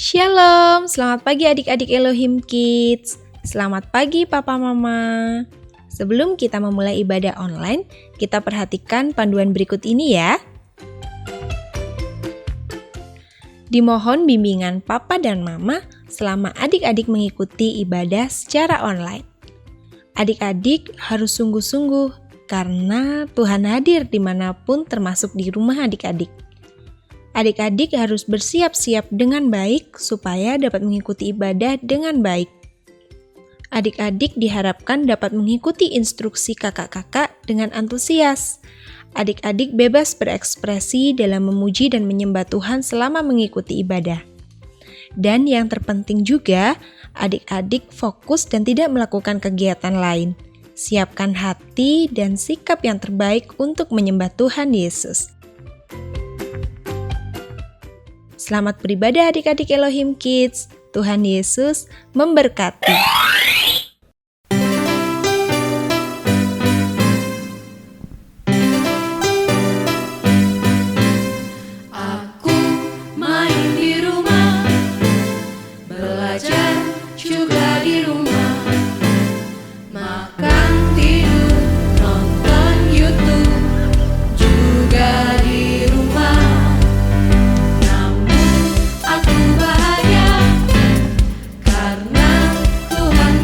Shalom, selamat pagi adik-adik Elohim Kids. Selamat pagi Papa Mama. Sebelum kita memulai ibadah online, kita perhatikan panduan berikut ini ya. Dimohon bimbingan Papa dan Mama selama adik-adik mengikuti ibadah secara online. Adik-adik harus sungguh-sungguh karena Tuhan hadir dimanapun termasuk di rumah adik-adik. Adik-adik harus bersiap-siap dengan baik supaya dapat mengikuti ibadah dengan baik. Adik-adik diharapkan dapat mengikuti instruksi kakak-kakak dengan antusias. Adik-adik bebas berekspresi dalam memuji dan menyembah Tuhan selama mengikuti ibadah. Dan yang terpenting juga, adik-adik fokus dan tidak melakukan kegiatan lain. Siapkan hati dan sikap yang terbaik untuk menyembah Tuhan Yesus. Selamat beribadah adik-adik Elohim Kids. Tuhan Yesus memberkati. Aku main di rumah, belajar juga di rumah, makan, tidur, nonton YouTube juga di rumah. Namun aku bahagia karena Tuhan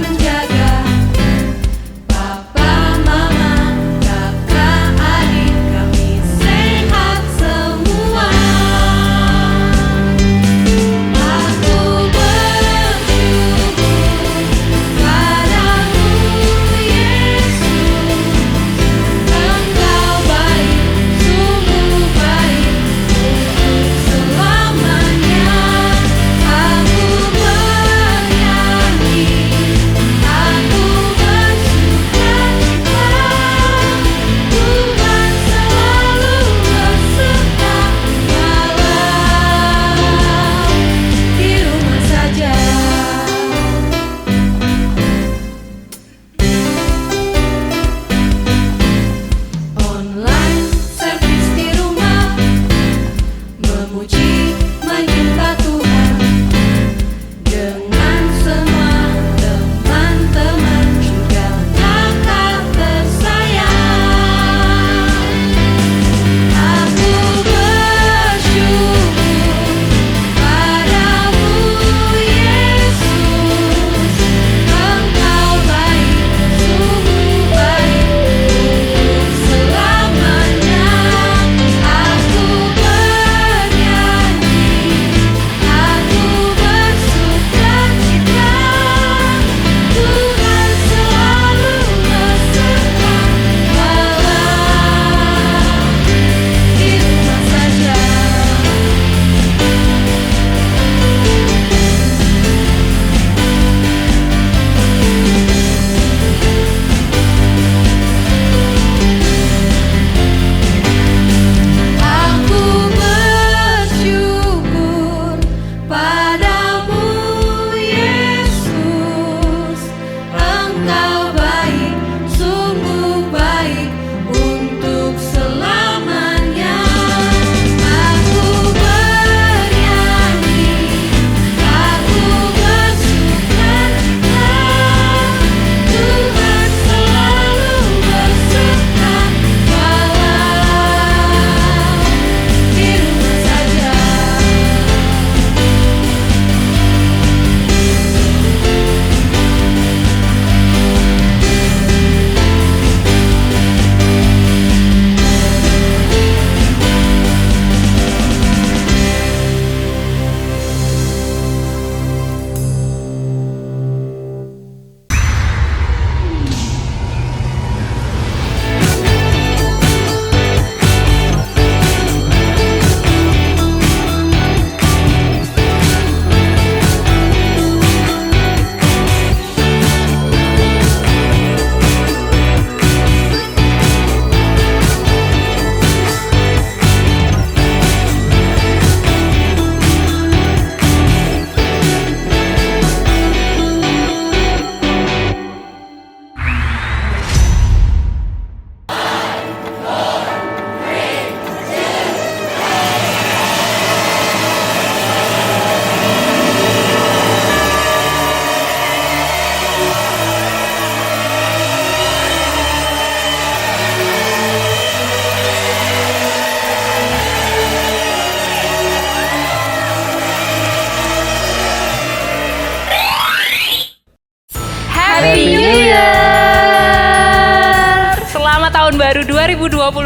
selamat tahun baru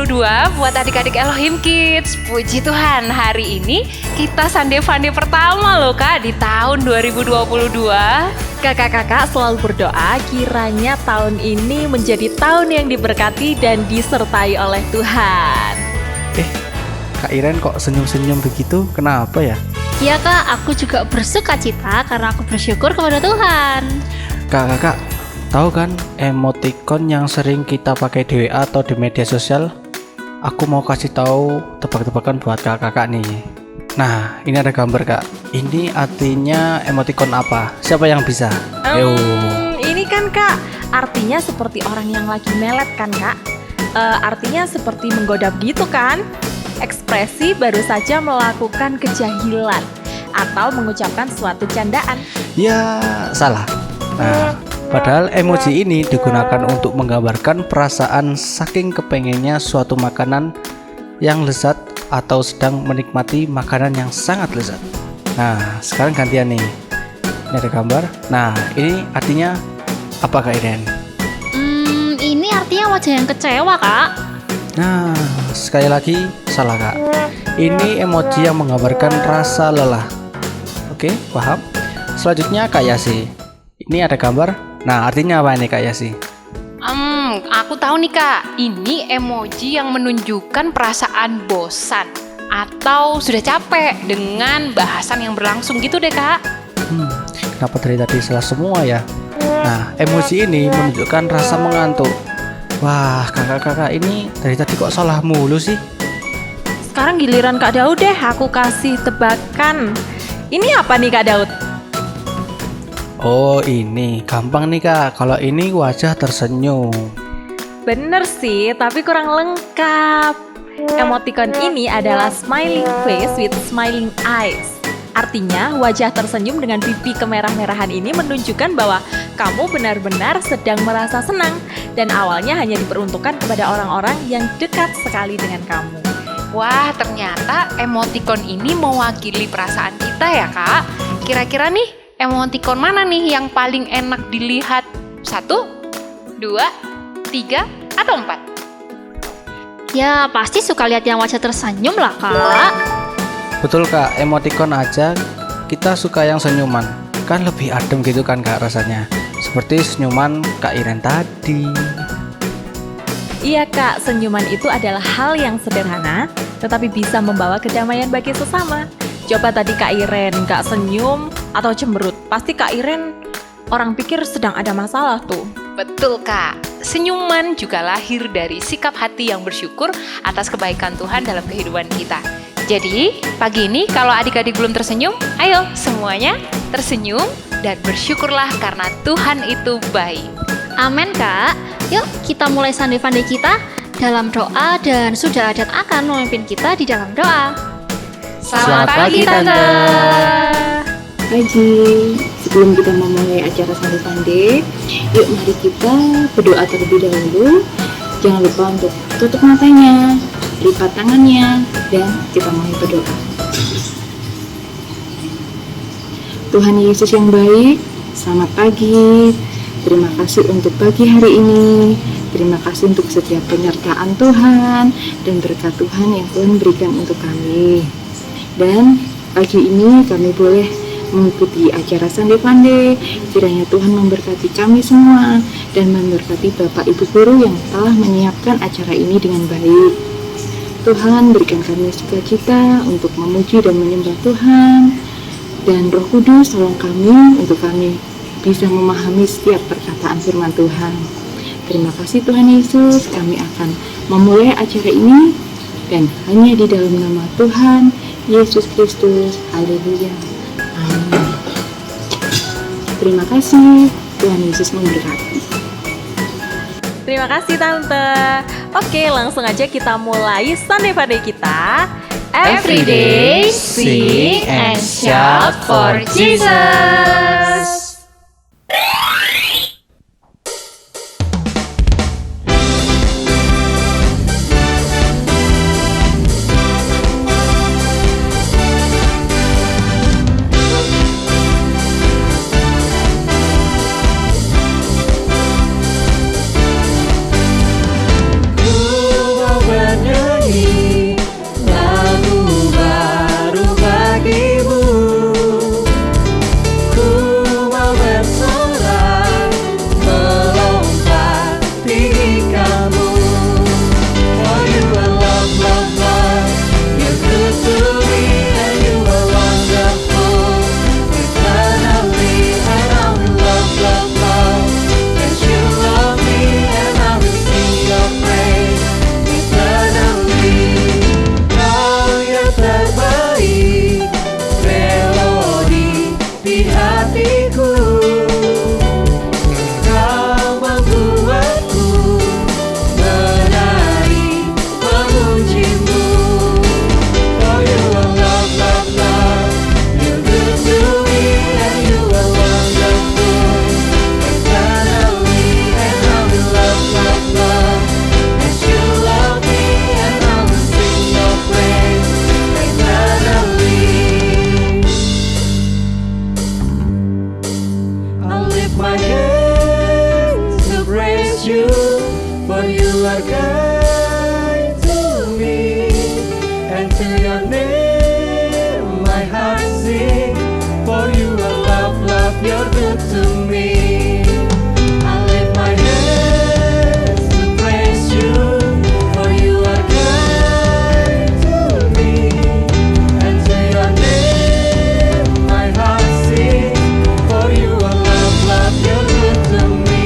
2022 buat adik-adik Elohim Kids. Puji Tuhan, hari ini kita Sunday Funday pertama loh Kak di tahun 2022. Kakak-kakak selalu berdoa kiranya tahun ini menjadi tahun yang diberkati dan disertai oleh Tuhan. Kak Iren kok senyum-senyum begitu? Kenapa ya? Iya kak, aku juga bersuka cita karena aku bersyukur kepada Tuhan. Kakak, tahu kan emoticon yang sering kita pakai di WA atau di media sosial? Aku mau kasih tahu tebak-tebakan buat kakak-kakak nih. Nah, ini ada gambar kak. Ini artinya emoticon apa? Siapa yang bisa? Ayo. Ini kan kak, artinya seperti orang yang lagi melet kan kak? Artinya seperti menggoda gitu kan? Ekspresi baru saja melakukan kejahilan atau mengucapkan suatu candaan. Ya, salah. Nah, padahal emoji ini digunakan untuk menggambarkan perasaan saking kepengennya suatu makanan yang lezat atau sedang menikmati makanan yang sangat lezat. Nah, sekarang gantian nih. Ini ada gambar. Nah, ini artinya apa Kak Iden? Ini artinya wajah yang kecewa kak. Nah, sekali lagi salah Kak. Ini emoji yang menggambarkan rasa lelah. Oke, paham? Selanjutnya Kak Yasi. Ini ada gambar. Nah, artinya apa ini Kak Yasi? Aku tahu nih Kak, ini emoji yang menunjukkan perasaan bosan atau sudah capek dengan bahasan yang berlangsung gitu deh Kak. Kenapa dari tadi salah semua ya? Nah, emoji ini menunjukkan rasa mengantuk. Wah, kakak-kakak ini dari tadi kok salah mulu sih? Sekarang giliran Kak Daud deh, aku kasih tebakan. Ini apa nih Kak Daud? Oh, ini gampang nih Kak. Kalau ini wajah tersenyum. Bener sih, tapi kurang lengkap. Emoticon ini adalah smiling face with smiling eyes. Artinya, wajah tersenyum dengan pipi kemerah-merahan ini menunjukkan bahwa kamu benar-benar sedang merasa senang dan awalnya hanya diperuntukkan kepada orang-orang yang dekat sekali dengan kamu. Wah, ternyata emoticon ini mewakili perasaan kita ya Kak. Kira-kira nih, emoticon mana nih yang paling enak dilihat? 1, 2, 3, atau 4? Ya pasti suka lihat yang wajah tersenyum lah kak. Betul Kak, emoticon aja kita suka yang senyuman. Kan lebih adem gitu kan Kak rasanya. Seperti senyuman Kak Iren tadi. Iya Kak, senyuman itu adalah hal yang sederhana, tetapi bisa membawa kedamaian bagi sesama. Coba tadi Kak Iren gak senyum atau cemberut, pasti Kak Iren orang pikir sedang ada masalah tuh. Betul Kak, senyuman juga lahir dari sikap hati yang bersyukur atas kebaikan Tuhan dalam kehidupan kita. Jadi, pagi ini kalau adik-adik belum tersenyum, ayo semuanya tersenyum dan bersyukurlah karena Tuhan itu baik. Amin kak. Yuk kita mulai Sunday Funday kita dalam doa dan sudah adat akan memimpin kita di dalam doa. Selamat pagi Tante. Pagi, sebelum kita memulai acara Sunday Funday, yuk mari kita berdoa terlebih dahulu. Jangan lupa untuk tutup matanya, lipat tangannya, dan kita mulai berdoa. Tuhan Yesus yang baik, selamat pagi. Terima kasih untuk pagi hari ini. Terima kasih untuk setiap penyertaan Tuhan dan berkat Tuhan yang Tuhan berikan untuk kami. Dan pagi ini kami boleh mengikuti acara Sunday Funday. Kiranya Tuhan memberkati kami semua dan memberkati Bapak Ibu Guru yang telah menyiapkan acara ini dengan baik. Tuhan berikan kami sukacita untuk memuji dan menyembah Tuhan. Dan Roh Kudus tolong kami untuk kami bisa memahami setiap perkataan firman Tuhan. Terima kasih Tuhan Yesus, kami akan memulai acara ini dan hanya di dalam nama Tuhan Yesus Kristus. Haleluya. Amin. Terima kasih, Tuhan Yesus memberkati. Terima kasih Tante. Oke, langsung aja kita mulai Sunday Funday kita. Every day, sing and shout for Jesus. are kind to me, and to your name my heart sing. For you are love, love, you're good to me. I lift my hands to praise you, for you are kind to me, and to your name my heart sing. For you are love, love, you're good to me.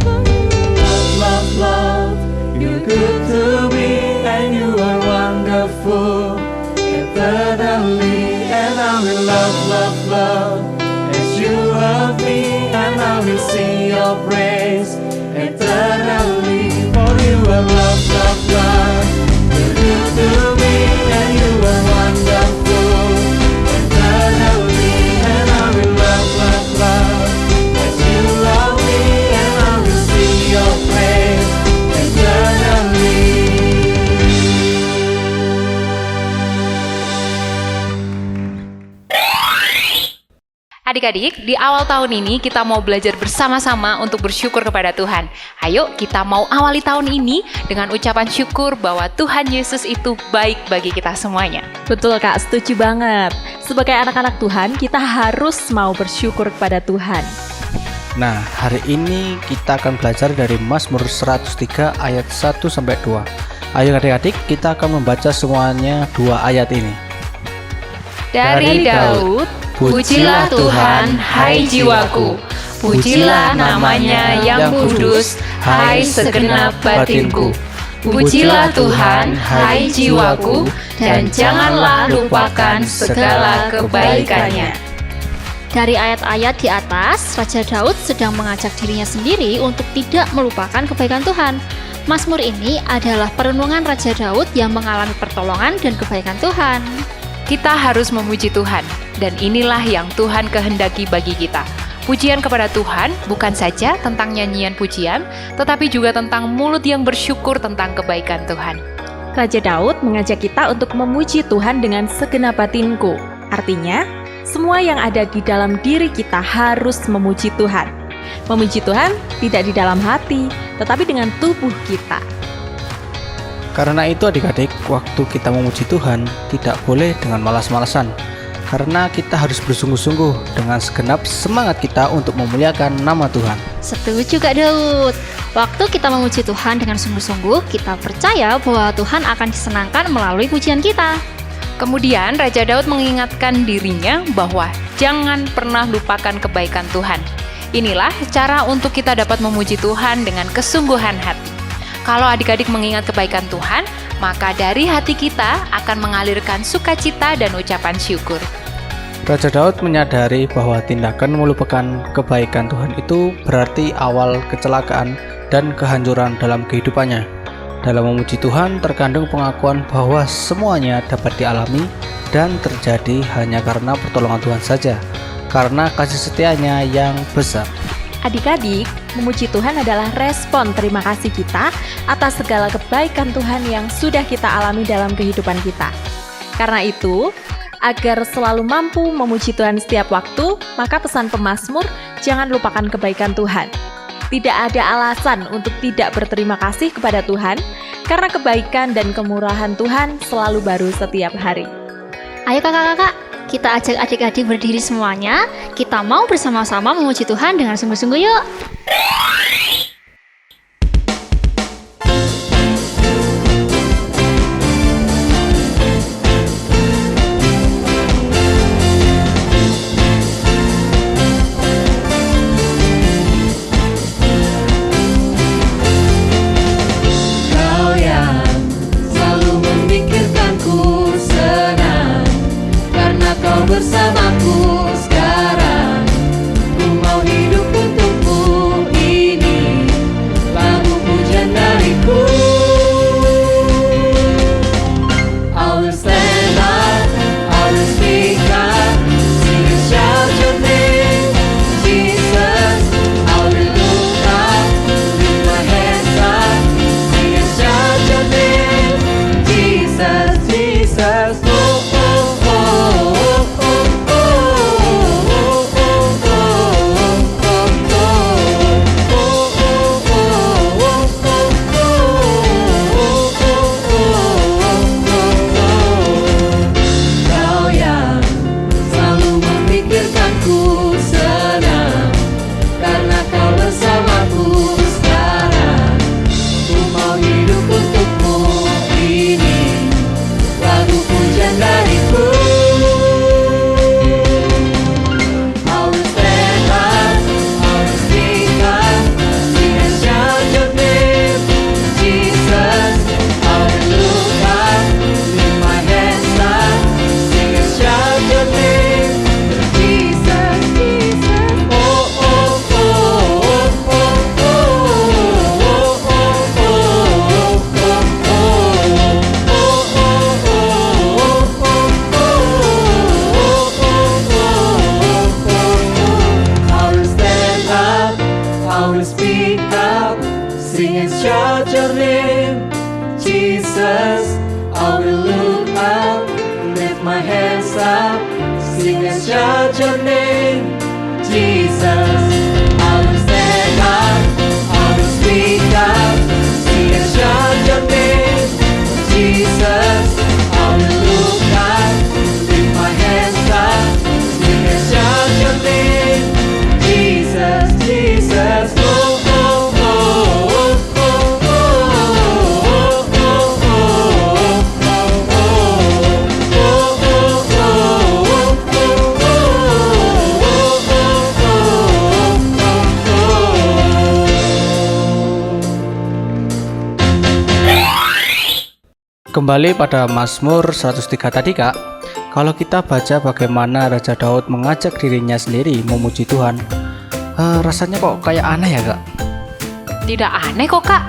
Love, love, love, you're good to me, and you are wonderful eternally. And I will love, love, love as you love me, and I will sing your praise eternally. For you are love, love, love, you're good to me, and you are wonderful eternally. And I will love, love, love as you love me, and I will sing your praise eternally. Adik-adik, di awal tahun ini kita mau belajar bersama-sama untuk bersyukur kepada Tuhan. Ayo kita mau awali tahun ini dengan ucapan syukur bahwa Tuhan Yesus itu baik bagi kita semuanya. Betul Kak, setuju banget. Sebagai anak-anak Tuhan, kita harus mau bersyukur kepada Tuhan. Nah, hari ini kita akan belajar dari Mazmur 103 ayat 1-2. Ayo adik-adik, kita akan membaca semuanya 2 ayat ini. Dari Daud, pujilah Tuhan, hai jiwaku. Pujilah namanya yang kudus, hai segenap batinku. Pujilah Tuhan, hai jiwaku, dan janganlah lupakan segala kebaikannya. Dari ayat-ayat di atas, Raja Daud sedang mengajak dirinya sendiri untuk tidak melupakan kebaikan Tuhan. Mazmur ini adalah perenungan Raja Daud yang mengalami pertolongan dan kebaikan Tuhan. Kita harus memuji Tuhan, dan inilah yang Tuhan kehendaki bagi kita. Pujian kepada Tuhan bukan saja tentang nyanyian pujian, tetapi juga tentang mulut yang bersyukur tentang kebaikan Tuhan. Raja Daud mengajak kita untuk memuji Tuhan dengan segenap batinku. Artinya, semua yang ada di dalam diri kita harus memuji Tuhan. Memuji Tuhan tidak di dalam hati, tetapi dengan tubuh kita. Karena itu adik-adik, waktu kita memuji Tuhan tidak boleh dengan malas-malasan. Karena kita harus bersungguh-sungguh dengan segenap semangat kita untuk memuliakan nama Tuhan. Setuju Kak Daud. Waktu kita memuji Tuhan dengan sungguh-sungguh, kita percaya bahwa Tuhan akan disenangkan melalui pujian kita. Kemudian Raja Daud mengingatkan dirinya bahwa jangan pernah lupakan kebaikan Tuhan. Inilah cara untuk kita dapat memuji Tuhan dengan kesungguhan hati. Kalau adik-adik mengingat kebaikan Tuhan, maka dari hati kita akan mengalirkan sukacita dan ucapan syukur. Raja Daud menyadari bahwa tindakan melupakan kebaikan Tuhan itu berarti awal kecelakaan dan kehancuran dalam kehidupannya. Dalam memuji Tuhan terkandung pengakuan bahwa semuanya dapat dialami dan terjadi hanya karena pertolongan Tuhan saja, karena kasih setianya yang besar. Adik-adik, memuji Tuhan adalah respon terima kasih kita atas segala kebaikan Tuhan yang sudah kita alami dalam kehidupan kita. Karena itu, agar selalu mampu memuji Tuhan setiap waktu, maka pesan pemazmur, jangan lupakan kebaikan Tuhan. Tidak ada alasan untuk tidak berterima kasih kepada Tuhan, karena kebaikan dan kemurahan Tuhan selalu baru setiap hari. Ayo kakak-kakak, kita ajak adik-adik berdiri semuanya. Kita mau bersama-sama memuji Tuhan dengan sungguh-sungguh yuk. Kau yang selalu memikirkanku senang, karena kau bersamaku sekarang. Ku mau hidup untukmu, shout your name, Jesus. I will look up, lift my hands up, sing and shout your name, Jesus. I will stand up, I will speak up, sing and shout your name, Jesus. I will look up, lift my hands up, sing and shout your name, Jesus, Jesus. Oh, oh, oh, oh, oh, oh, oh, oh, Kembali pada Mazmur 103 tadi Kak, kalau kita baca bagaimana Raja Daud mengajak dirinya sendiri memuji Tuhan, rasanya kok kayak aneh ya Kak? Tidak aneh kok Kak.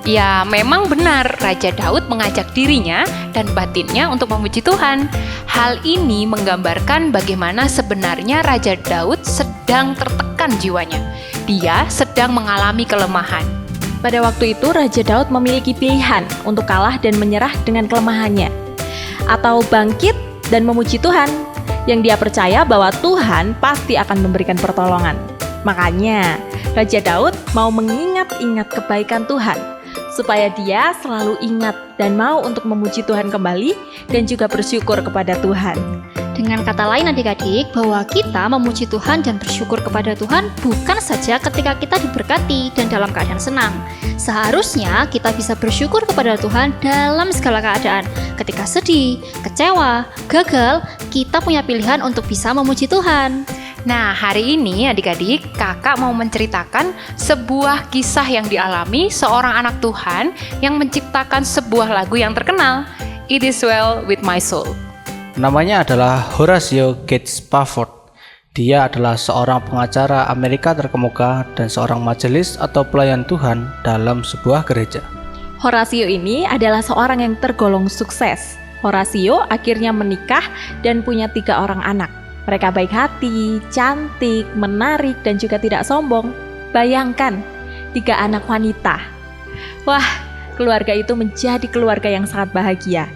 Ya memang benar Raja Daud mengajak dirinya dan batinnya untuk memuji Tuhan. Hal ini menggambarkan bagaimana sebenarnya Raja Daud sedang tertekan jiwanya. Dia sedang mengalami kelemahan. Pada waktu itu Raja Daud memiliki pilihan untuk kalah dan menyerah dengan kelemahannya, atau bangkit dan memuji Tuhan, yang dia percaya bahwa Tuhan pasti akan memberikan pertolongan. Makanya Raja Daud mau mengingat-ingat kebaikan Tuhan, supaya dia selalu ingat dan mau untuk memuji Tuhan kembali dan juga bersyukur kepada Tuhan. Dengan kata lain adik-adik, bahwa kita memuji Tuhan dan bersyukur kepada Tuhan bukan saja ketika kita diberkati dan dalam keadaan senang. Seharusnya kita bisa bersyukur kepada Tuhan dalam segala keadaan. Ketika sedih, kecewa, gagal, kita punya pilihan untuk bisa memuji Tuhan. Nah, hari ini adik-adik, kakak mau menceritakan sebuah kisah yang dialami seorang anak Tuhan yang menciptakan sebuah lagu yang terkenal, It Is Well With My Soul. Namanya adalah Horatio Gates Spafford. Dia adalah seorang pengacara Amerika terkemuka dan seorang majelis atau pelayan Tuhan dalam sebuah gereja. Horatio ini adalah seorang yang tergolong sukses. Horatio akhirnya menikah dan punya 3 orang anak. Mereka baik hati, cantik, menarik, dan juga tidak sombong. Bayangkan, 3 anak wanita. Wah, keluarga itu menjadi keluarga yang sangat bahagia.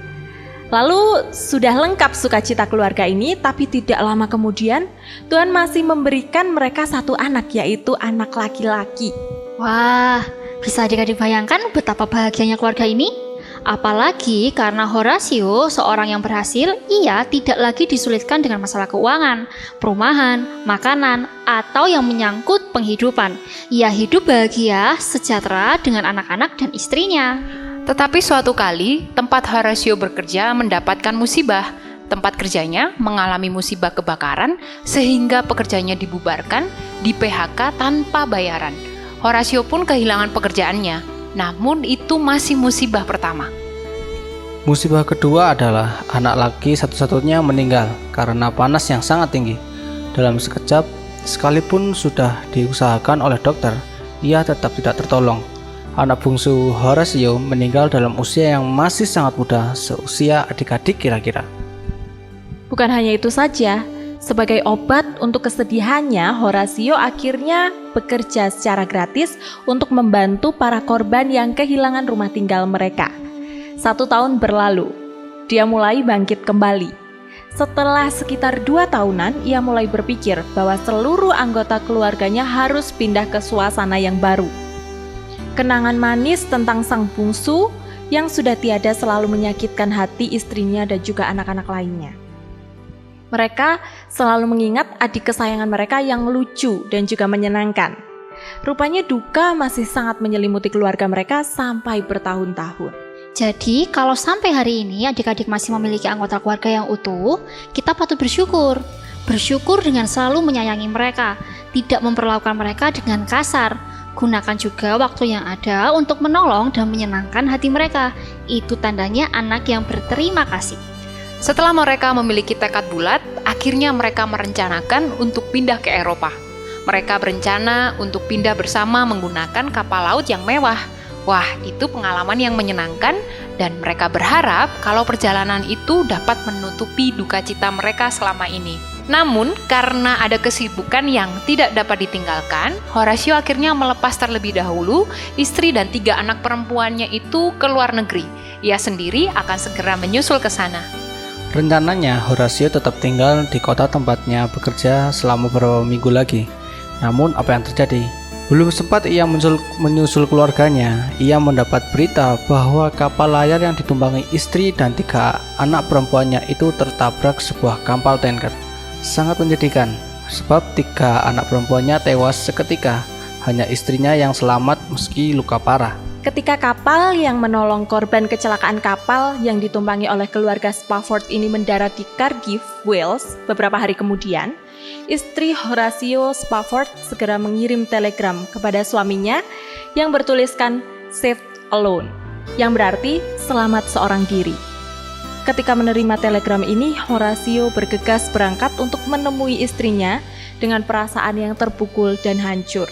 Lalu sudah lengkap sukacita keluarga ini, tapi tidak lama kemudian Tuhan masih memberikan mereka 1 anak, yaitu anak laki-laki. Wah, bisa adik-adik bayangkan betapa bahagianya keluarga ini? Apalagi karena Horatio, seorang yang berhasil, ia tidak lagi disulitkan dengan masalah keuangan, perumahan, makanan, atau yang menyangkut penghidupan. Ia hidup bahagia, sejahtera dengan anak-anak dan istrinya. Tetapi suatu kali, tempat Horatio bekerja mendapatkan musibah. Tempat kerjanya mengalami musibah kebakaran sehingga pekerjaannya dibubarkan, di PHK tanpa bayaran. Horatio pun kehilangan pekerjaannya, namun itu masih musibah pertama. Musibah kedua adalah anak laki satu-satunya meninggal karena panas yang sangat tinggi. Dalam sekejap, sekalipun sudah diusahakan oleh dokter, ia tetap tidak tertolong. Anak bungsu Horatio meninggal dalam usia yang masih sangat muda, seusia adik-adik kira-kira. Bukan hanya itu saja, sebagai obat untuk kesedihannya, Horatio akhirnya bekerja secara gratis untuk membantu para korban yang kehilangan rumah tinggal mereka. 1 tahun berlalu, dia mulai bangkit kembali. Setelah sekitar 2 tahunan, ia mulai berpikir bahwa seluruh anggota keluarganya harus pindah ke suasana yang baru. Kenangan manis tentang sang bungsu yang sudah tiada selalu menyakitkan hati istrinya dan juga anak-anak lainnya. Mereka selalu mengingat adik kesayangan mereka yang lucu dan juga menyenangkan. Rupanya duka masih sangat menyelimuti keluarga mereka sampai bertahun-tahun. Jadi, kalau sampai hari ini adik-adik masih memiliki anggota keluarga yang utuh, kita patut bersyukur. Bersyukur dengan selalu menyayangi mereka, tidak memperlakukan mereka dengan kasar. Gunakan juga waktu yang ada untuk menolong dan menyenangkan hati mereka. Itu tandanya anak yang berterima kasih. Setelah mereka memiliki tekad bulat, akhirnya mereka merencanakan untuk pindah ke Eropa. Mereka berencana untuk pindah bersama menggunakan kapal laut yang mewah. Wah, itu pengalaman yang menyenangkan dan mereka berharap kalau perjalanan itu dapat menutupi duka cita mereka selama ini. Namun, karena ada kesibukan yang tidak dapat ditinggalkan, Horatio akhirnya melepas terlebih dahulu istri dan 3 anak perempuannya itu ke luar negeri. Ia sendiri akan segera menyusul ke sana. Rencananya, Horatio tetap tinggal di kota tempatnya bekerja selama beberapa minggu lagi. Namun, apa yang terjadi? Belum sempat ia menyusul keluarganya, ia mendapat berita bahwa kapal layar yang ditumpangi istri dan 3 anak perempuannya itu tertabrak sebuah kapal tanker. Sangat menyedihkan, sebab 3 anak perempuannya tewas seketika, hanya istrinya yang selamat meski luka parah. Ketika kapal yang menolong korban kecelakaan kapal yang ditumpangi oleh keluarga Spafford ini mendarat di Cardiff, Wales, beberapa hari kemudian, istri Horatio Spafford segera mengirim telegram kepada suaminya yang bertuliskan "Saved Alone", yang berarti selamat seorang diri. Ketika menerima telegram ini, Horatio bergegas berangkat untuk menemui istrinya dengan perasaan yang terpukul dan hancur.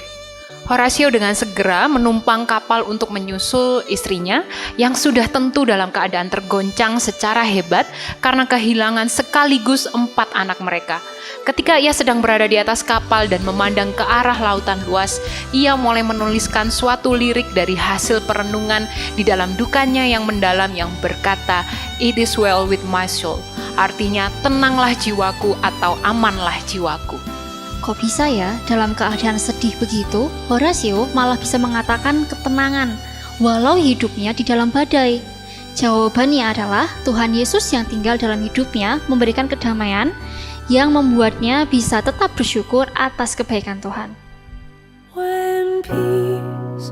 Horatio dengan segera menumpang kapal untuk menyusul istrinya yang sudah tentu dalam keadaan tergoncang secara hebat karena kehilangan sekaligus 4 anak mereka. Ketika ia sedang berada di atas kapal dan memandang ke arah lautan luas, ia mulai menuliskan suatu lirik dari hasil perenungan di dalam dukanya yang mendalam yang berkata, "It is well with my soul." Artinya, tenanglah jiwaku atau amanlah jiwaku. Kok bisa ya dalam keadaan sedih begitu, Horatio malah bisa mengatakan ketenangan walau hidupnya di dalam badai? Jawabannya adalah Tuhan Yesus yang tinggal dalam hidupnya memberikan kedamaian yang membuatnya bisa tetap bersyukur atas kebaikan Tuhan. When peace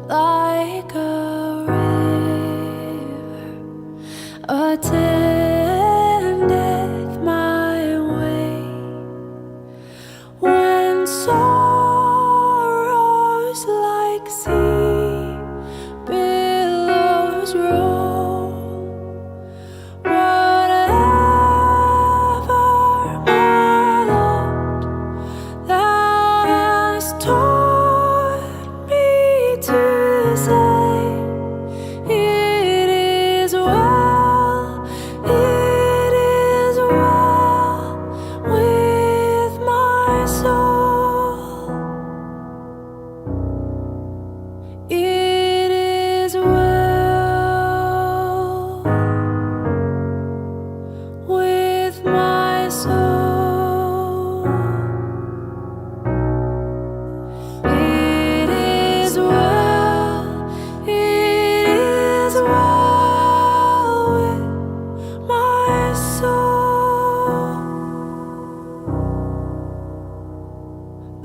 like a river attendeth my way, when sorrows like sea billows roll, whatever my lot thou hast taught me to say, it is well with my soul. It is well with my soul. It is well with my soul.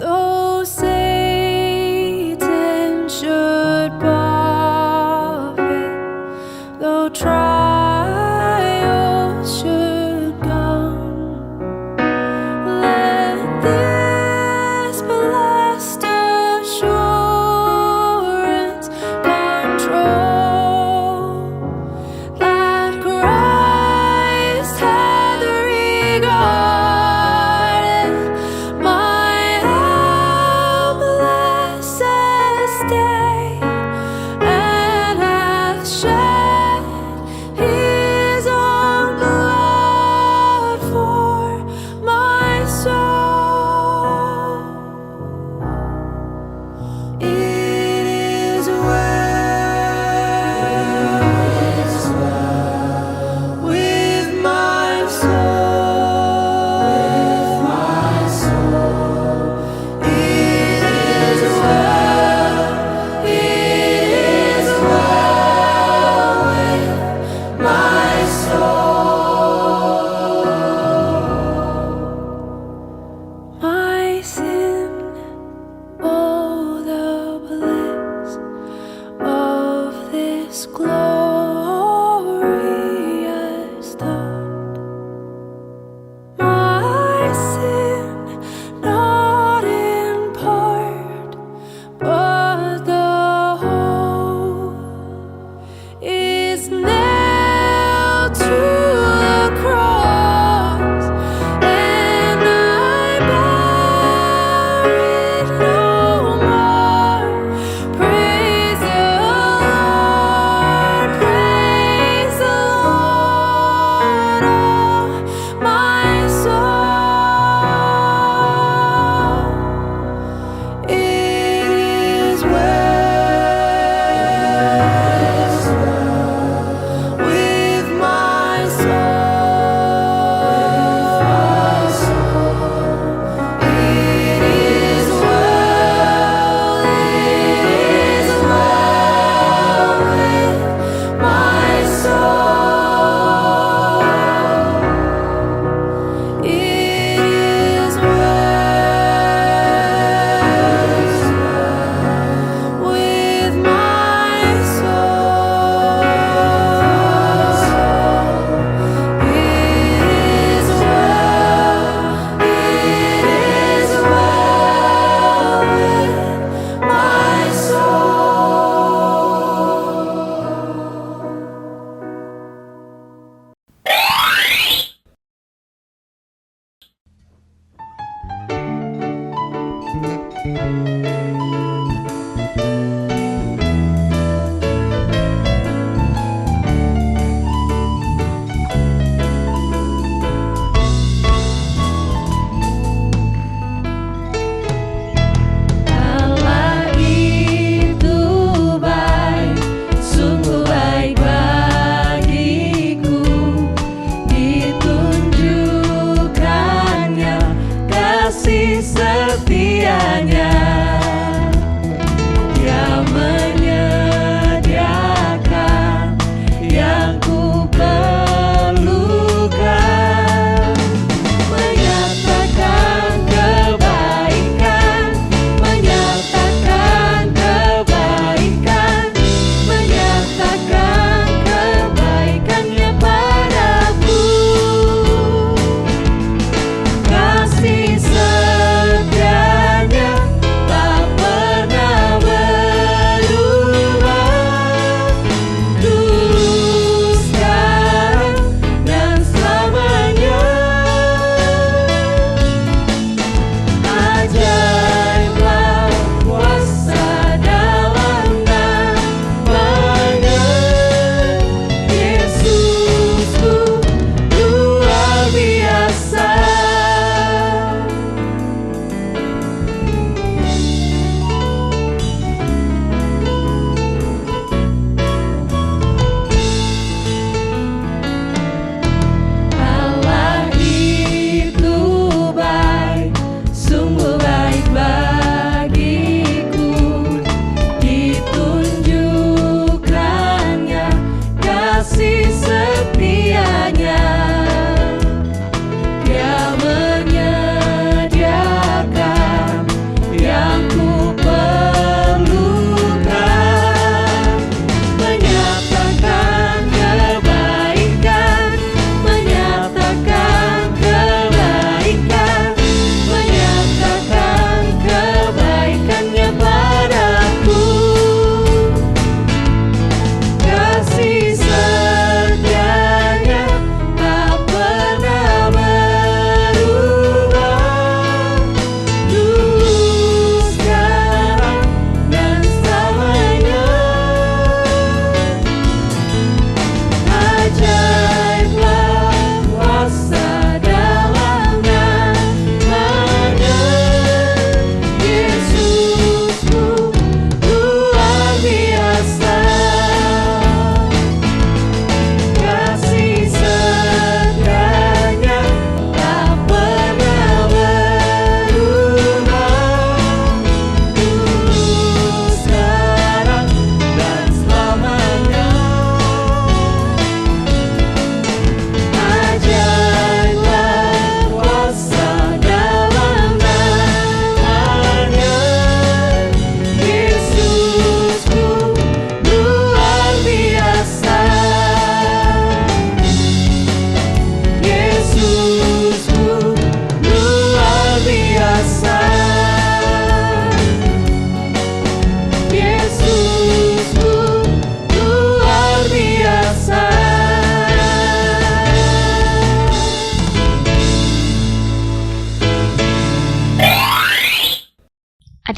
Though Satan should buffet, though trials should come, let this blessed assurance control, that Christ hath regarded my helpless estate, and hath shed his own blood for my soul. It is well with my soul. It is well with my soul. My sin, oh the bliss of this glorious thought. My sin, not in part, but the whole, is nailed to the cross, and I bear it no more. Praise the Lord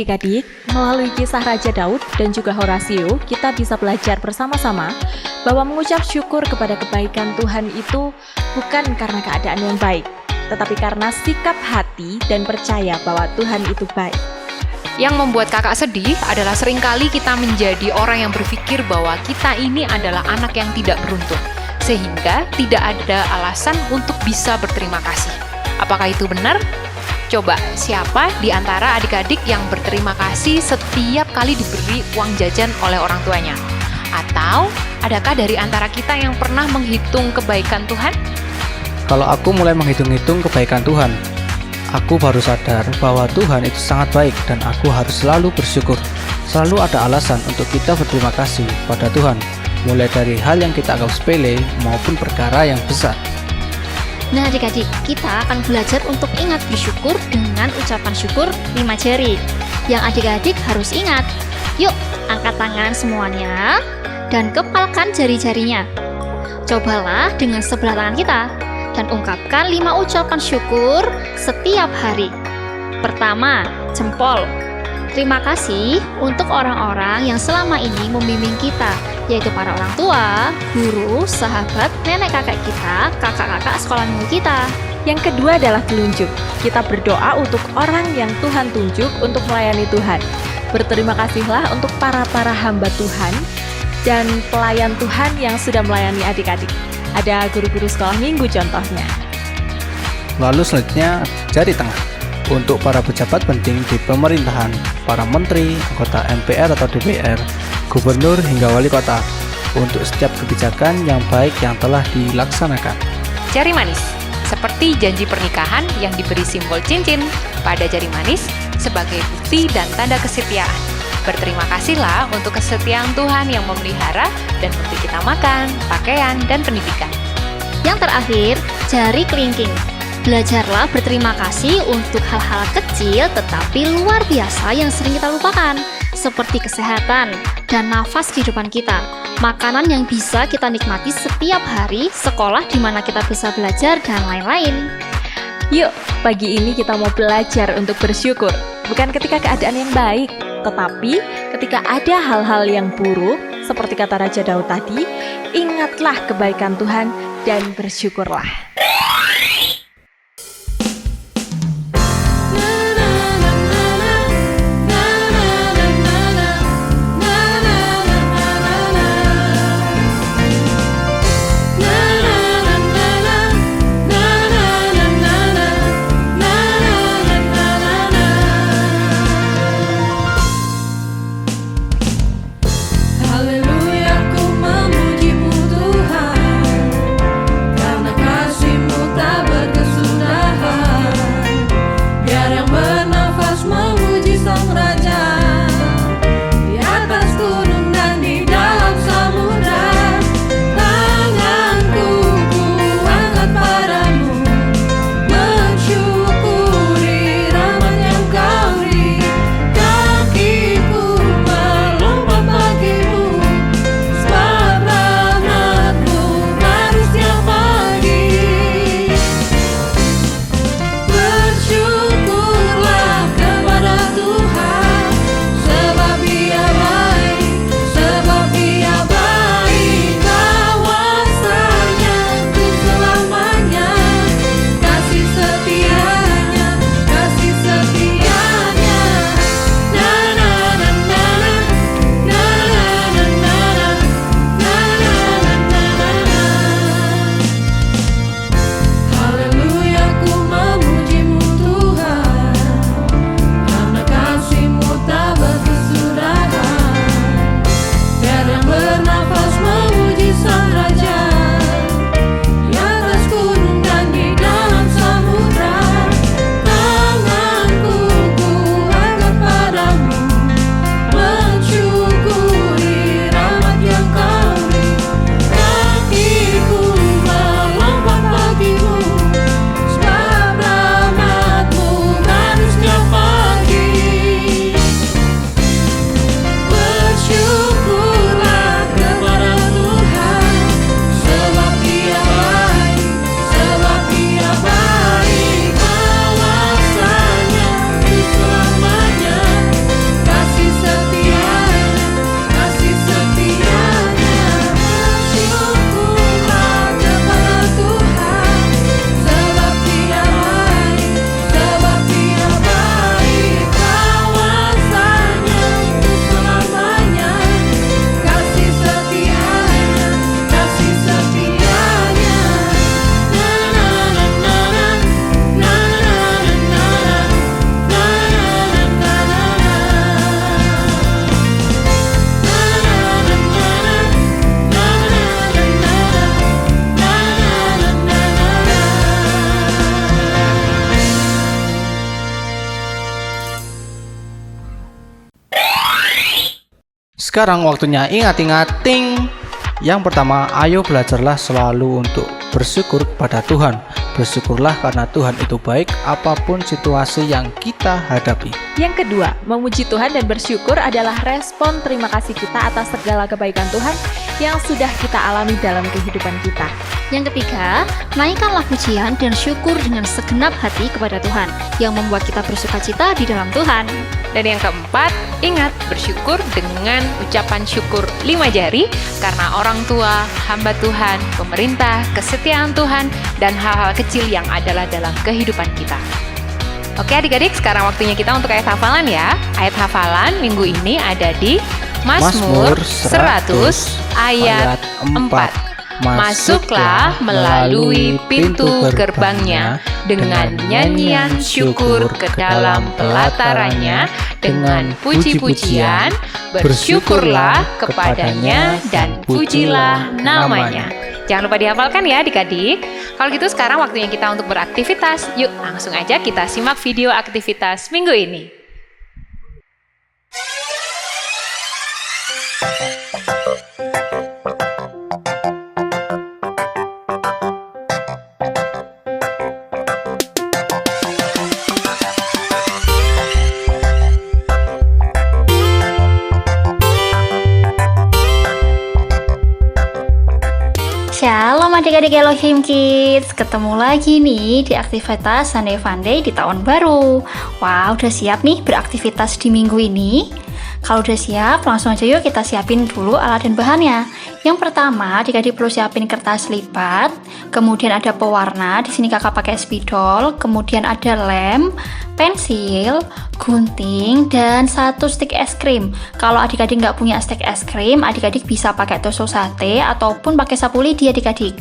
Adik-adik, melalui kisah Raja Daud dan juga Horasio, kita bisa belajar bersama-sama bahwa mengucap syukur kepada kebaikan Tuhan itu bukan karena keadaan yang baik, tetapi karena sikap hati dan percaya bahwa Tuhan itu baik. Yang membuat kakak sedih adalah seringkali kita menjadi orang yang berpikir bahwa kita ini adalah anak yang tidak beruntung, sehingga tidak ada alasan untuk bisa berterima kasih. Apakah itu benar? Coba, siapa di antara adik-adik yang berterima kasih setiap kali diberi uang jajan oleh orang tuanya? Atau, adakah dari antara kita yang pernah menghitung kebaikan Tuhan? Kalau aku mulai menghitung-hitung kebaikan Tuhan, aku baru sadar bahwa Tuhan itu sangat baik dan aku harus selalu bersyukur. Selalu ada alasan untuk kita berterima kasih pada Tuhan, mulai dari hal yang kita anggap sepele maupun perkara yang besar. Nah adik-adik, kita akan belajar untuk ingat bersyukur dengan ucapan syukur 5 jari. Yang adik-adik harus ingat. Yuk, angkat tangan semuanya dan kepalkan jari-jarinya. Cobalah dengan sebelah tangan kita dan ungkapkan 5 ucapan syukur setiap hari. Pertama, jempol. Terima kasih untuk orang-orang yang selama ini membimbing kita, yaitu para orang tua, guru, sahabat, nenek kakek kita, kakak-kakak sekolah minggu kita. Yang kedua adalah telunjuk. Kita berdoa untuk orang yang Tuhan tunjuk untuk melayani Tuhan. Berterima kasihlah untuk para hamba Tuhan dan pelayan Tuhan yang sudah melayani adik-adik. Ada guru-guru sekolah minggu contohnya. Lalu selanjutnya, jari tengah. Untuk para pejabat penting di pemerintahan, para menteri, anggota MPR atau DPR, gubernur hingga wali kota, untuk setiap kebijakan yang baik yang telah dilaksanakan. Jari manis, seperti janji pernikahan yang diberi simbol cincin pada jari manis sebagai bukti dan tanda kesetiaan. Berterima kasihlah untuk kesetiaan Tuhan yang memelihara dan memberi kita makan, pakaian, dan pendidikan. Yang terakhir, jari kelingking. Belajarlah berterima kasih untuk hal-hal kecil tetapi luar biasa yang sering kita lupakan, seperti kesehatan dan nafas kehidupan kita, makanan yang bisa kita nikmati setiap hari, sekolah di mana kita bisa belajar, dan lain-lain. Yuk, pagi ini kita mau belajar untuk bersyukur, bukan ketika keadaan yang baik, tetapi ketika ada hal-hal yang buruk, seperti kata Raja Daud tadi, ingatlah kebaikan Tuhan dan bersyukurlah. Haleluya, ku memuji-Mu Tuhan, karena kasih Sekarang waktunya ingat-ingat ting. Yang pertama, ayo belajarlah selalu untuk bersyukur kepada Tuhan. Bersyukurlah karena Tuhan itu baik apapun situasi yang kita hadapi. Yang kedua, memuji Tuhan dan bersyukur adalah respon terima kasih kita atas segala kebaikan Tuhan yang sudah kita alami dalam kehidupan kita. Yang ketiga, naikkanlah pujian dan syukur dengan segenap hati kepada Tuhan yang membuat kita bersukacita di dalam Tuhan. Dan yang keempat, ingat bersyukur dengan ucapan syukur 5 jari karena orang tua, hamba Tuhan, pemerintah, kesetiaan Tuhan, dan hal-hal kecil yang adalah dalam kehidupan kita. Oke adik-adik, sekarang waktunya kita untuk ayat hafalan ya. Ayat hafalan minggu ini ada di Mazmur 100 ayat 4. Masuklah melalui pintu gerbangnya dengan nyanyian syukur ke dalam pelatarannya dengan puji-pujian, bersyukurlah kepadanya dan pujilah namanya. Jangan lupa dihafalkan ya adik-adik. Kalau gitu sekarang waktunya kita untuk beraktivitas. Yuk langsung aja kita simak video aktivitas minggu ini. Shalom adik-adik Elohim Kids, ketemu lagi nih di aktivitas Sunday Funday di tahun baru. Wah, udah siap nih beraktivitas di minggu ini? Kalau udah siap, langsung aja yuk kita siapin dulu alat dan bahannya. Yang pertama, adik-adik perlu siapin kertas lipat, kemudian ada pewarna, di sini kakak pakai spidol, kemudian ada lem, pensil, gunting, dan 1 stik es krim. Kalau adik-adik nggak punya stik es krim, adik-adik bisa pakai tusuk sate ataupun pakai sapu lidi adik-adik.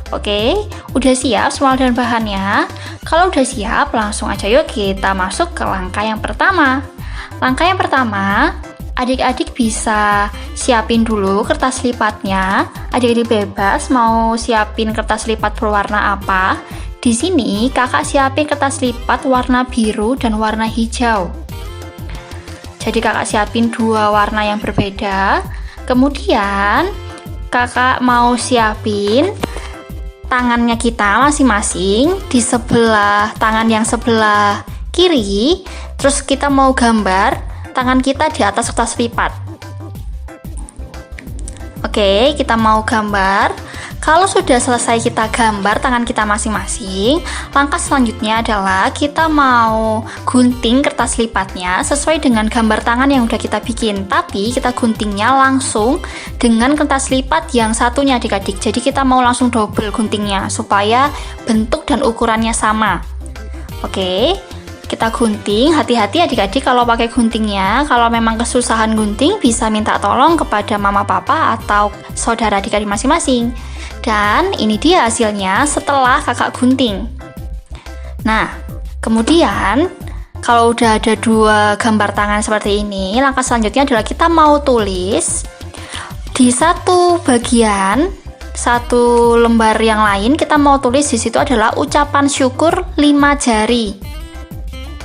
Oke, udah siap semua dan bahannya? Kalau udah siap, langsung aja yuk kita masuk ke langkah yang pertama. Langkah yang pertama, adik-adik bisa siapin dulu kertas lipatnya. Adik-adik bebas mau siapin kertas lipat berwarna apa. Di sini kakak siapin kertas lipat warna biru dan warna hijau. Jadi kakak siapin 2 warna yang berbeda. Kemudian kakak mau siapin tangannya kita masing-masing di sebelah tangan yang sebelah kiri. Terus kita mau gambar tangan kita di atas kertas lipat. Oke, kita mau gambar. Kalau sudah selesai kita gambar tangan kita masing-masing, langkah selanjutnya adalah kita mau gunting kertas lipatnya sesuai dengan gambar tangan yang udah kita bikin. Tapi kita guntingnya langsung dengan kertas lipat yang satunya adik-adik. Jadi kita mau langsung double guntingnya supaya bentuk dan ukurannya sama. Oke, kita gunting. Hati-hati adik-adik kalau pakai guntingnya. Kalau memang kesusahan gunting, bisa minta tolong kepada mama papa atau saudara adik-adik masing-masing. Dan ini dia hasilnya setelah kakak gunting. Nah, kemudian kalau udah ada 2 gambar tangan seperti ini, langkah selanjutnya adalah kita mau tulis di satu bagian, 1 lembar yang lain, kita mau tulis di situ adalah ucapan syukur 5 jari.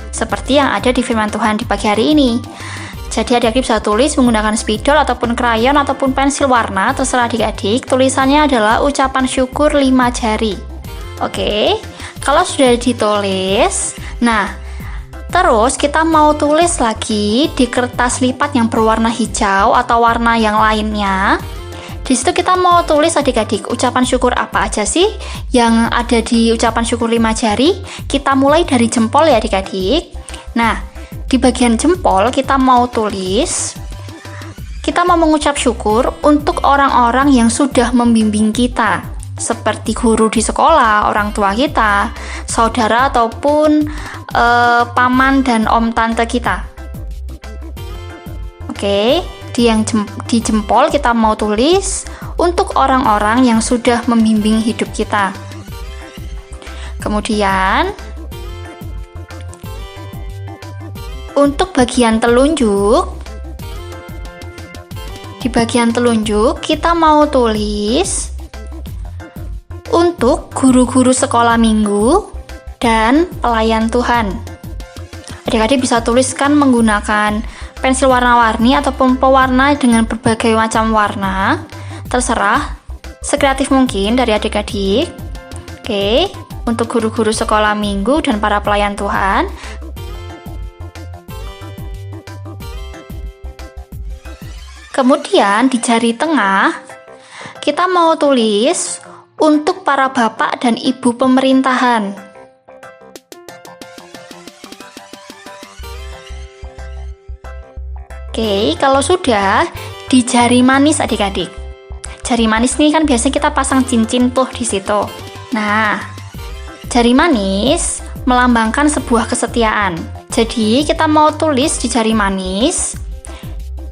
Seperti yang ada di firman Tuhan di pagi hari ini. Jadi adik-adik bisa tulis menggunakan spidol ataupun krayon ataupun pensil warna, terserah adik-adik. Tulisannya adalah ucapan syukur 5 jari. Oke, kalau sudah ditulis, nah terus kita mau tulis lagi di kertas lipat yang berwarna hijau atau warna yang lainnya. Di situ kita mau tulis adik-adik ucapan syukur apa aja sih yang ada di ucapan syukur 5 jari. Kita mulai dari jempol ya adik-adik. Nah, di bagian jempol kita mau tulis, kita mau mengucap syukur untuk orang-orang yang sudah membimbing kita, seperti guru di sekolah, orang tua kita, saudara ataupun paman dan om tante kita. Oke, di jempol kita mau tulis untuk orang-orang yang sudah membimbing hidup kita. Kemudian untuk bagian telunjuk, di bagian telunjuk kita mau tulis untuk guru-guru sekolah minggu dan pelayan Tuhan. Adik-adik bisa tuliskan menggunakan pensil warna-warni ataupun pewarna dengan berbagai macam warna. Terserah, sekreatif mungkin dari adik-adik. Oke, untuk guru-guru sekolah minggu dan para pelayan Tuhan. Kemudian di jari tengah, kita mau tulis untuk para bapak dan ibu pemerintahan. Oke, kalau sudah, di jari manis adik-adik. Jari manis nih kan biasanya kita pasang cincin tuh di situ. Nah, jari manis melambangkan sebuah kesetiaan. Jadi, kita mau tulis di jari manis,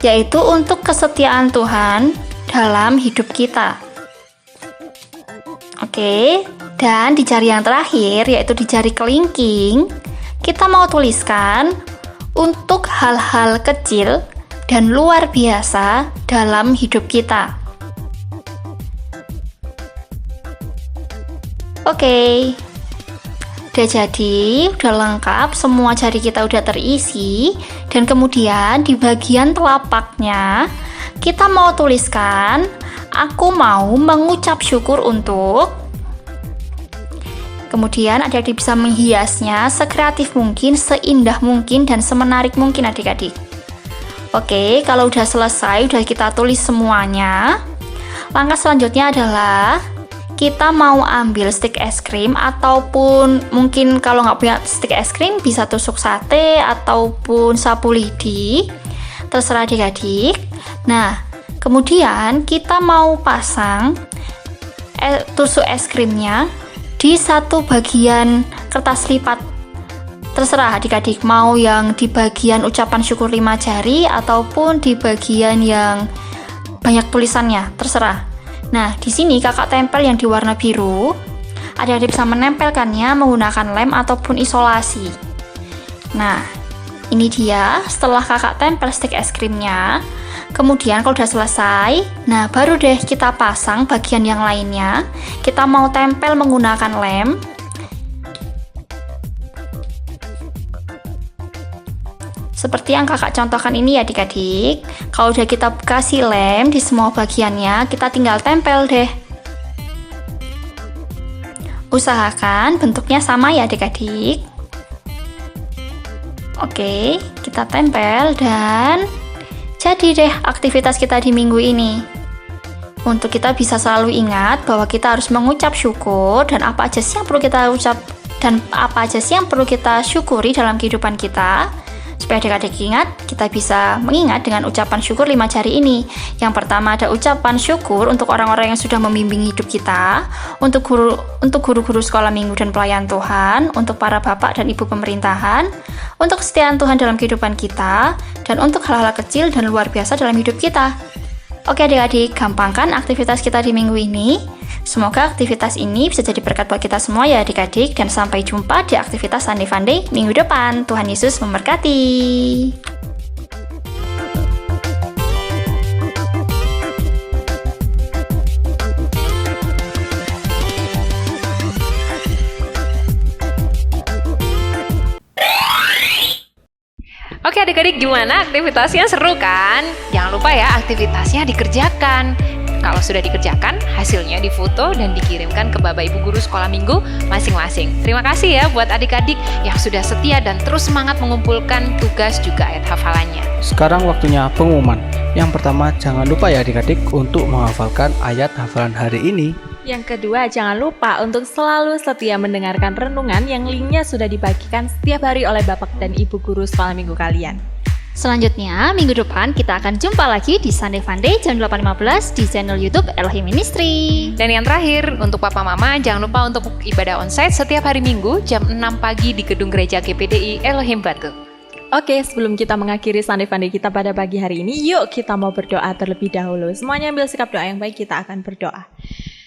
yaitu untuk kesetiaan Tuhan dalam hidup kita. Oke, dan di jari yang terakhir, yaitu di jari kelingking, kita mau tuliskan untuk hal-hal kecil dan luar biasa dalam hidup kita. Oke, udah jadi, udah lengkap, semua jari kita udah terisi. Dan kemudian di bagian telapaknya, kita mau tuliskan, aku mau mengucap syukur untuk. Kemudian adik-adik bisa menghiasnya sekreatif mungkin, seindah mungkin, dan semenarik mungkin adik-adik. Oke, kalau udah selesai, udah kita tulis semuanya. Langkah selanjutnya adalah kita mau ambil stik es krim, ataupun mungkin kalau nggak punya stik es krim bisa tusuk sate ataupun sapu lidi, terserah adik-adik. Nah, kemudian kita mau pasang tusuk es krimnya di satu bagian kertas lipat. Terserah adik-adik mau yang di bagian ucapan syukur 5 jari ataupun di bagian yang banyak tulisannya, terserah. Nah, di sini kakak tempel yang di warna biru. Adik-adik bisa menempelkannya menggunakan lem ataupun isolasi. Nah, ini dia setelah kakak tempel stik es krimnya. Kemudian kalau udah selesai, nah baru deh kita pasang bagian yang lainnya. Kita mau tempel menggunakan lem. Seperti yang kakak contohkan ini ya adik-adik. Kalau udah kita kasih lem di semua bagiannya, kita tinggal tempel deh. Usahakan bentuknya sama ya adik-adik. Oke, kita tempel dan jadi deh aktivitas kita di minggu ini. Untuk kita bisa selalu ingat bahwa kita harus mengucap syukur dan apa aja sih yang perlu kita ucap dan apa aja sih yang perlu kita syukuri dalam kehidupan kita. Supaya adik-adik ingat, kita bisa mengingat dengan ucapan syukur 5 jari ini. Yang pertama ada ucapan syukur untuk orang-orang yang sudah membimbing hidup kita, untuk guru-guru sekolah minggu dan pelayan Tuhan, untuk para bapak dan ibu pemerintahan, untuk kesetiaan Tuhan dalam kehidupan kita, dan untuk hal-hal kecil dan luar biasa dalam hidup kita. Oke adik-adik, gampangkan aktivitas kita di minggu ini. Semoga aktivitas ini bisa jadi berkat buat kita semua ya adik-adik, dan sampai jumpa di aktivitas Sunday Funday minggu depan. Tuhan Yesus memberkati. Oke adik-adik, gimana aktivitasnya, seru kan? Jangan lupa ya aktivitasnya dikerjakan. Kalau sudah dikerjakan, hasilnya difoto dan dikirimkan ke Bapak Ibu Guru Sekolah Minggu masing-masing. Terima kasih ya buat adik-adik yang sudah setia dan terus semangat mengumpulkan tugas juga ayat hafalannya. Sekarang waktunya pengumuman. Yang pertama, jangan lupa ya adik-adik untuk menghafalkan ayat hafalan hari ini. Yang kedua, jangan lupa untuk selalu setia mendengarkan renungan yang linknya sudah dibagikan setiap hari oleh Bapak dan Ibu Guru Sekolah Minggu kalian. Selanjutnya, minggu depan kita akan jumpa lagi di Sunday Funday jam 8.15 di channel YouTube Elohim Ministry. Dan yang terakhir, untuk Papa Mama, jangan lupa untuk ibadah onsite setiap hari Minggu jam 6 pagi di Gedung Gereja GPDI Elohim Batu. Oke, sebelum kita mengakhiri Sunday Funday kita pada pagi hari ini, yuk kita mau berdoa terlebih dahulu. Semuanya ambil sikap doa yang baik, kita akan berdoa.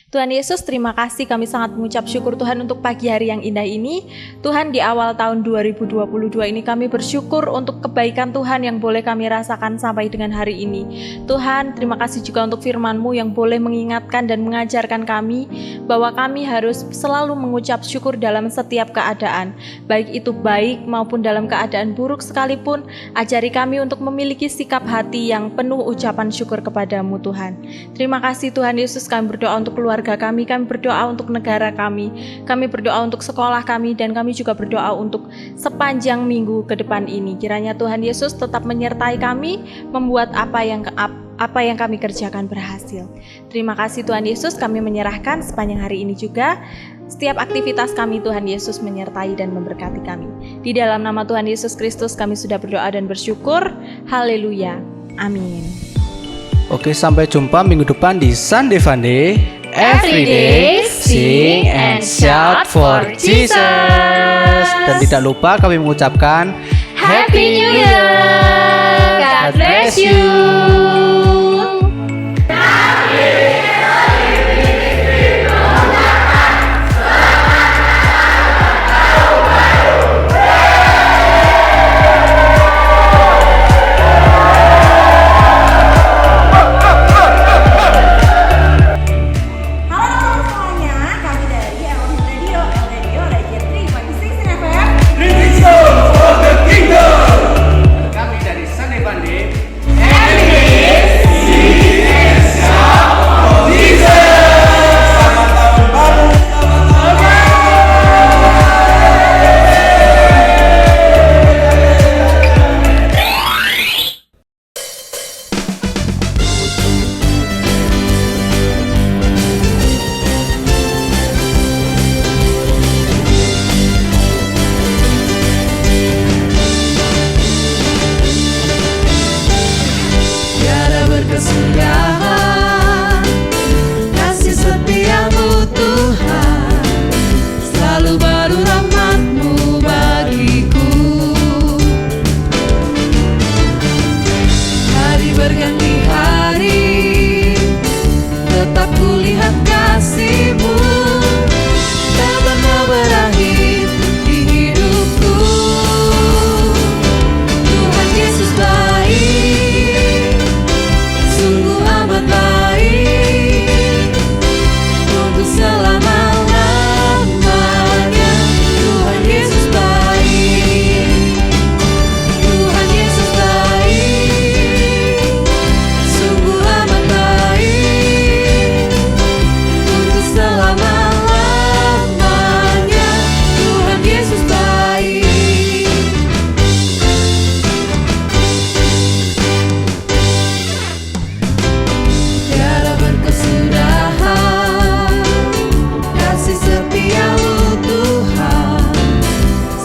Tuhan Yesus, terima kasih, kami sangat mengucap syukur Tuhan untuk pagi hari yang indah ini. Tuhan, di awal tahun 2022 ini kami bersyukur untuk kebaikan Tuhan yang boleh kami rasakan sampai dengan hari ini. Tuhan, terima kasih juga untuk firman-Mu yang boleh mengingatkan dan mengajarkan kami bahwa kami harus selalu mengucap syukur dalam setiap keadaan, baik itu baik maupun dalam keadaan buruk sekalipun. Ajari kami untuk memiliki sikap hati yang penuh ucapan syukur kepada-Mu Tuhan. Terima kasih Tuhan Yesus, kami berdoa untuk keluarga kami berdoa untuk negara kami berdoa untuk sekolah kami, dan kami juga berdoa untuk sepanjang minggu ke depan ini. Kiranya Tuhan Yesus tetap menyertai kami, membuat apa yang kami kerjakan berhasil. Terima kasih Tuhan Yesus, kami menyerahkan sepanjang hari ini juga. Setiap aktivitas kami Tuhan Yesus menyertai dan memberkati kami. Di dalam nama Tuhan Yesus Kristus kami sudah berdoa dan bersyukur. Haleluya. Amin. Oke, sampai jumpa minggu depan di Sunday Funday. Every day, sing and shout for Jesus. Dan tidak lupa kami mengucapkan Happy New Year. God bless you. kami dari Sunday Funday. Tiada berkesudahan kasih setiamu Tuhan, selalu baru rahmat-Mu bagiku. Hari berganti hari, tetap kulihat kasih-Mu, tak pernah berakhir di hidupku. Tuhan Yesus baik, sungguh amat baik, untuk selama-lamanya. Tuhan Yesus baik, Tuhan Yesus baik, sungguh amat baik, untuk selama-lamanya. Tuhan Yesus baik. Tiada berkesudahan kasih setiamu Tuhan,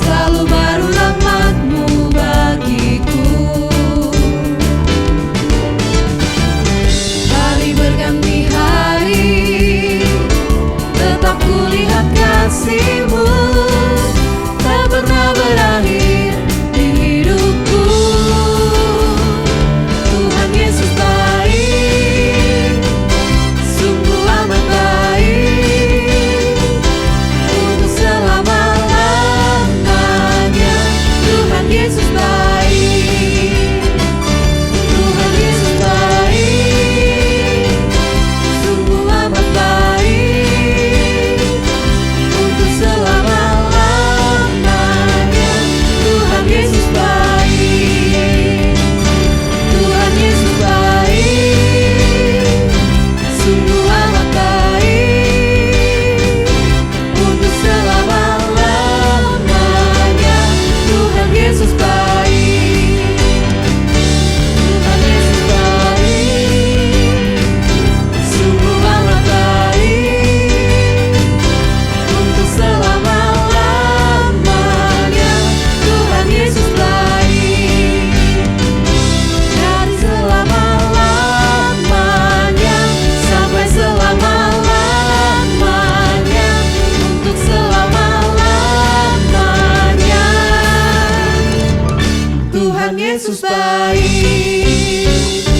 selalu baru rahmat-Mu bagiku. Hari berganti hari, tetap kulihat kasih-Mu, tak pernah berakhir di hidupku. Tuhan Yesus baik, sungguh amat baik, untuk selama-lamanya. Tuhan Yesus baik, Tuhan Yesus baik, sungguh amat baik, untuk selama-lamanya. Tuhan Yesus baik, Tuhan Yesus baik, sungguh amat baik, untuk selama-lamanya. Tuhan Yesus baik, Tuhan Yesus baik, sungguh amat baik, untuk selama-lamanya. Tuhan Yesus baik, dari selama-lamanya sampai selama-lamanya, untuk selama-lamanya. Tuhan Yesus baik.